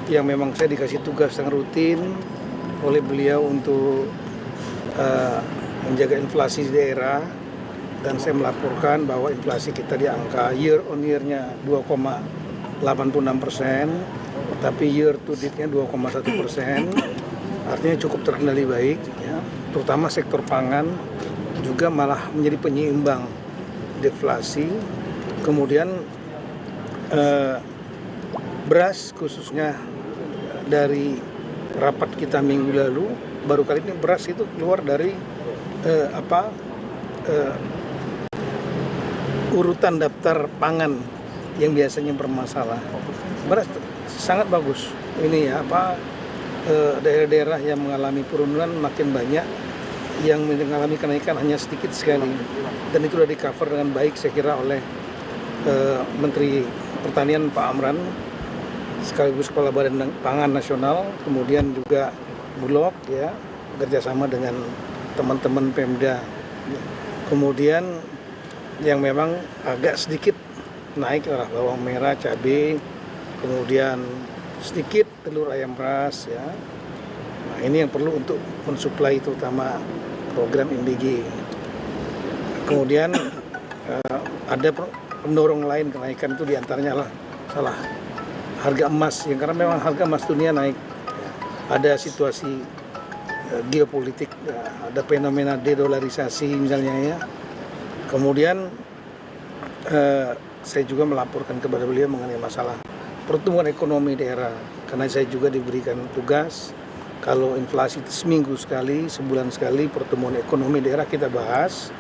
yang memang saya dikasih tugas yang rutin oleh beliau untuk menjaga inflasi di daerah, dan saya melaporkan bahwa inflasi kita di angka year on year-nya 2,86%, tapi year to date-nya 2,1%, artinya cukup terkendali baik, ya. Terutama sektor pangan juga malah menjadi penyeimbang deflasi. Kemudian beras khususnya dari rapat kita minggu lalu, baru kali ini beras itu keluar dari urutan daftar pangan yang biasanya bermasalah. Beras sangat bagus. Ini ya daerah-daerah yang mengalami penurunan makin banyak, yang mengalami kenaikan hanya sedikit sekali, dan itu sudah di-cover dengan baik saya kira oleh Menteri Pertanian Pak Amran sekaligus Kepala Badan Pangan Nasional, kemudian juga Bulog, ya, bekerjasama dengan teman-teman Pemda. Kemudian yang memang agak sedikit naik adalah bawang merah, cabai, kemudian sedikit telur ayam ras, ya. Nah, ini yang perlu untuk mensuplai terutama program MBG. Kemudian ada pendorong lain kenaikan itu diantaranya adalah harga emas, yang karena memang harga emas dunia naik. Ada situasi geopolitik, ada fenomena dedolarisasi misalnya, ya. Kemudian saya juga melaporkan kepada beliau mengenai masalah pertumbuhan ekonomi daerah, karena saya juga diberikan tugas kalau inflasi seminggu sekali, sebulan sekali pertumbuhan ekonomi daerah kita bahas,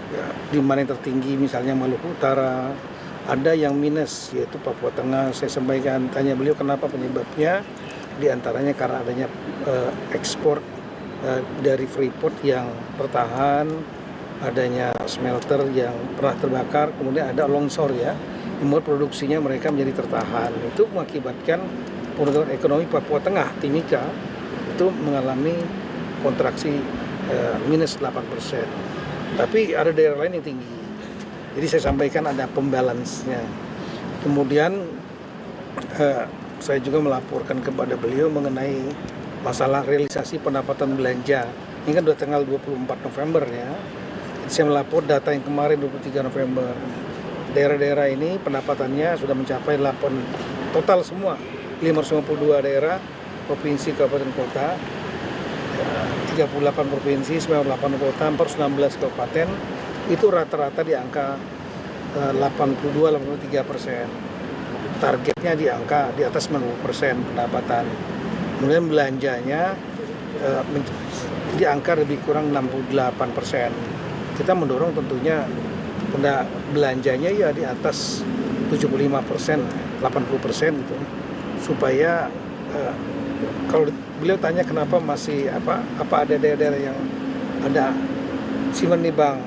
ya, di mana yang tertinggi misalnya Maluku Utara, ada yang minus yaitu Papua Tengah. Saya sampaikan, tanya beliau kenapa penyebabnya, diantaranya karena adanya ekspor dari Freeport yang bertahan, adanya smelter yang pernah terbakar, kemudian ada longsor, ya, membuat produksinya mereka menjadi tertahan. Itu mengakibatkan penurunan ekonomi Papua Tengah, Timika, itu mengalami kontraksi minus 8%. Tapi ada daerah lain yang tinggi. Jadi saya sampaikan ada pembalance-nya. Kemudian saya juga melaporkan kepada beliau mengenai masalah realisasi pendapatan belanja. Ini kan udah tanggal 24 November, ya. Saya melapor data yang kemarin 23 November. Daerah-daerah ini pendapatannya sudah mencapai total semua 552 daerah, provinsi, kabupaten, kota, 38 provinsi, 98 kota, 416 kabupaten, itu rata-rata di angka 82-83%. Targetnya di angka di atas 90% pendapatan. Kemudian belanjanya di angka lebih kurang 68%. Kita mendorong tentunya belanjanya ya di atas 75%, 80% gitu, supaya kalau beliau tanya kenapa masih apa ada daerah-daerah yang ada simpan di bank,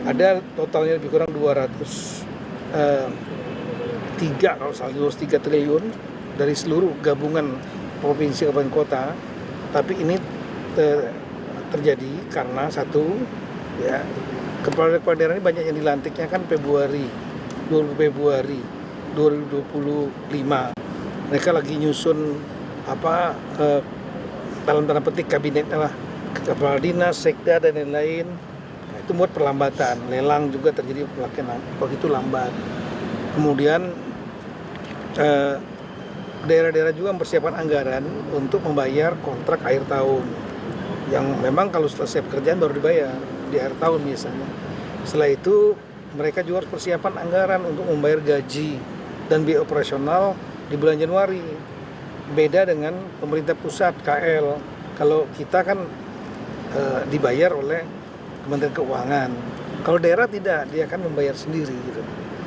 ada totalnya lebih kurang 203 triliun dari seluruh gabungan provinsi kabupaten kota. Tapi ini terjadi karena satu, ya, kepala daerah ini banyak yang dilantiknya kan 20 Februari 2025. Mereka lagi nyusun dalam tanda petik kabinetnya lah, kepala dinas, sekda dan lain-lain. Nah, itu buat perlambatan. Lelang juga terjadi begitu lambat. Kemudian daerah-daerah juga mempersiapkan anggaran untuk membayar kontrak akhir tahun, yang memang kalau selesai pekerjaan baru dibayar di akhir tahun biasanya. Setelah itu mereka juga harus persiapan anggaran untuk membayar gaji dan biaya operasional di bulan Januari. Beda dengan pemerintah pusat, KL. Kalau kita kan dibayar oleh Kementerian Keuangan. Kalau daerah tidak, dia akan membayar sendiri gitu.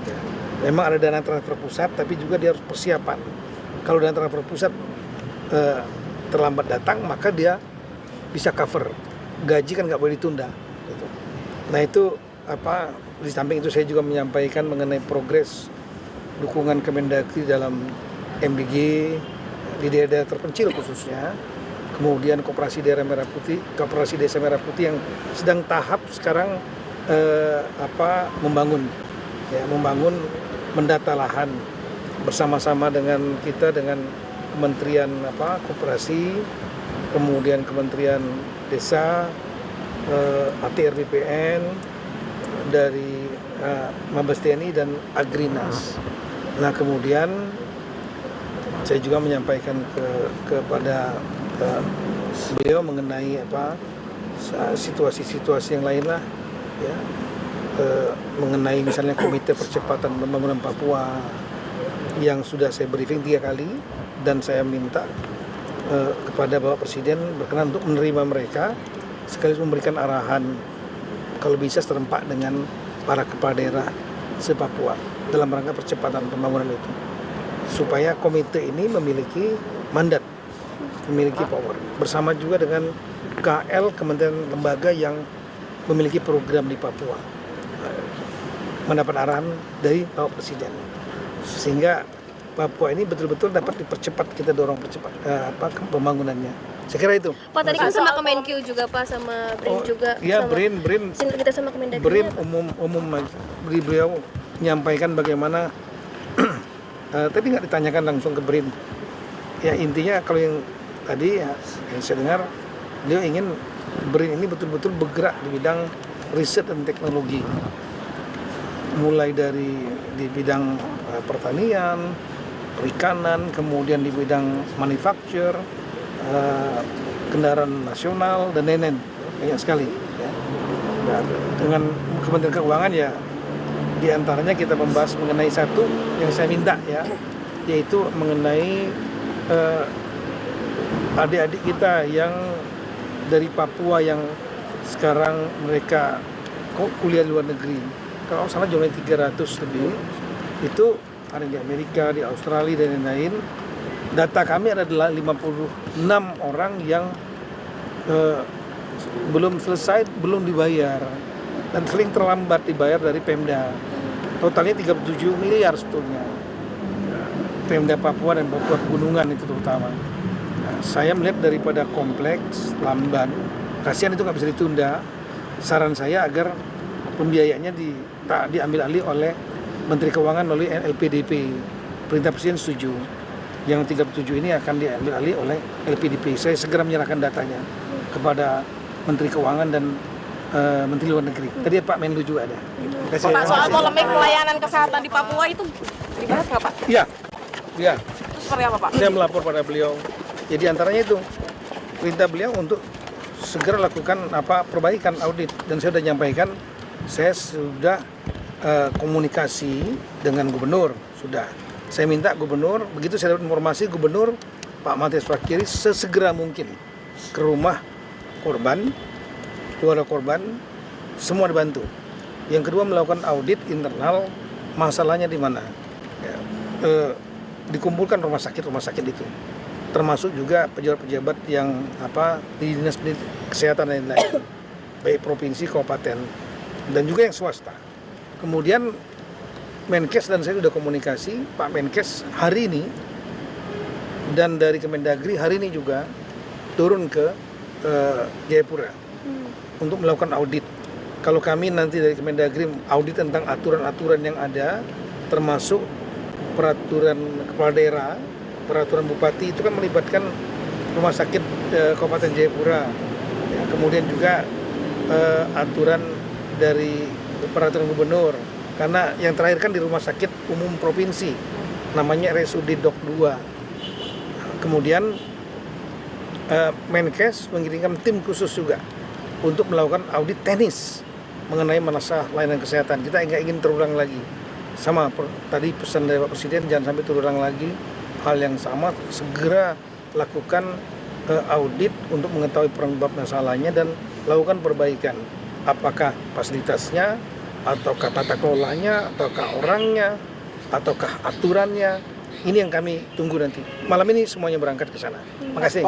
Ya. Memang ada dana transfer pusat, tapi juga dia harus persiapan. Kalau dana transfer pusat terlambat datang, maka dia bisa cover. Gaji kan nggak boleh ditunda. Gitu. Nah itu di samping itu saya juga menyampaikan mengenai progres dukungan Kemendagri dalam MBG di daerah terpencil khususnya. Kemudian Koperasi Desa Merah Putih yang sedang tahap sekarang membangun mendata lahan bersama-sama dengan kita, dengan Kementerian Koperasi, kemudian Kementerian Desa, ATR BPN, dari Mabes TNI dan Agrinas. Nah kemudian saya juga menyampaikan kepada beliau mengenai situasi-situasi yang lain lah, ya, mengenai misalnya Komite Percepatan Pembangunan Papua yang sudah saya briefing 3 kali, dan saya minta kepada Bapak Presiden berkenan untuk menerima mereka sekaligus memberikan arahan kalau bisa serempak dengan para kepala daerah se-Papua dalam rangka percepatan pembangunan itu, supaya komite ini memiliki mandat, memiliki power, bersama juga dengan KL, kementerian lembaga yang memiliki program di Papua, mendapat arahan dari Bapak Presiden, sehingga Papua ini betul-betul dapat dipercepat, kita dorong percepat pembangunannya. Saya kira itu. Pak, tadi kan sama Kemenkyu juga Pak, sama BRIN juga. Iya, sama, BRIN. Kita sama Kemendagri. BRIN umum beliau menyampaikan bagaimana tadi nggak ditanyakan langsung ke BRIN. Ya intinya kalau yang tadi ya, yang saya dengar beliau ingin BRIN ini betul-betul bergerak di bidang riset dan teknologi. Mulai dari di bidang pertanian, perikanan, kemudian di bidang manufacture, kendaraan nasional dan lain-lain, banyak sekali. Ya. Dan dengan Kementerian Keuangan ya, diantaranya kita membahas mengenai satu yang saya minta ya, yaitu mengenai adik-adik kita yang dari Papua yang sekarang mereka kuliah di luar negeri. Kalau salah jumlahnya 300 lebih, itu ada di Amerika, di Australia dan lain-lain. Data kami ada 56 orang yang belum selesai, belum dibayar, dan sering terlambat dibayar dari Pemda. Totalnya 37 miliar sebetulnya. Pemda Papua dan Papua Pegunungan itu terutama. Nah, saya melihat daripada kompleks, lamban, kasihan itu nggak bisa ditunda. Saran saya agar pembiayaannya diambil alih oleh Menteri Keuangan melalui LPDP. Perintah Presiden setuju. Yang 37 ini akan diambil alih oleh LPDP. Saya segera menyerahkan datanya kepada Menteri Keuangan dan Menteri Luar Negeri. Tadi Pak Menlu juga ada. Pak, soal polemik pelayanan kesehatan di Papua itu dibahas nggak Pak? Iya. Itu seperti apa Pak? Saya melapor pada beliau. Jadi antaranya itu perintah beliau untuk segera lakukan perbaikan audit, dan saya sudah nyampaikan, saya sudah komunikasi dengan gubernur, sudah. Saya minta gubernur, begitu saya dapat informasi, gubernur Pak Matias Fakiri sesegera mungkin ke rumah korban, keluarga korban, semua dibantu. Yang kedua melakukan audit internal, masalahnya di mana. Ya, dikumpulkan rumah sakit itu, termasuk juga pejabat-pejabat yang di dinas kesehatan dan lain-lain, baik provinsi, kabupaten, dan juga yang swasta. Kemudian Menkes dan saya sudah komunikasi, Pak Menkes hari ini dan dari Kemendagri hari ini juga turun ke Jayapura untuk melakukan audit. Kalau kami nanti dari Kemendagri audit tentang aturan-aturan yang ada, termasuk peraturan kepala daerah, peraturan bupati, itu kan melibatkan rumah sakit Kabupaten Jayapura. Ya, kemudian juga aturan dari peraturan gubernur. Karena yang terakhir kan di rumah sakit umum provinsi, namanya RSUD Dok 2. Kemudian Menkes mengirimkan tim khusus juga untuk melakukan audit teknis mengenai masalah layanan kesehatan. Kita nggak ingin terulang lagi. Sama tadi pesan dari Pak Presiden, jangan sampai terulang lagi hal yang sama. Segera lakukan audit untuk mengetahui penyebab masalahnya dan lakukan perbaikan. Apakah fasilitasnya, ataukah tata kelolanya, ataukah orangnya, ataukah aturannya. Ini yang kami tunggu nanti. Malam ini semuanya berangkat ke sana. Makasih.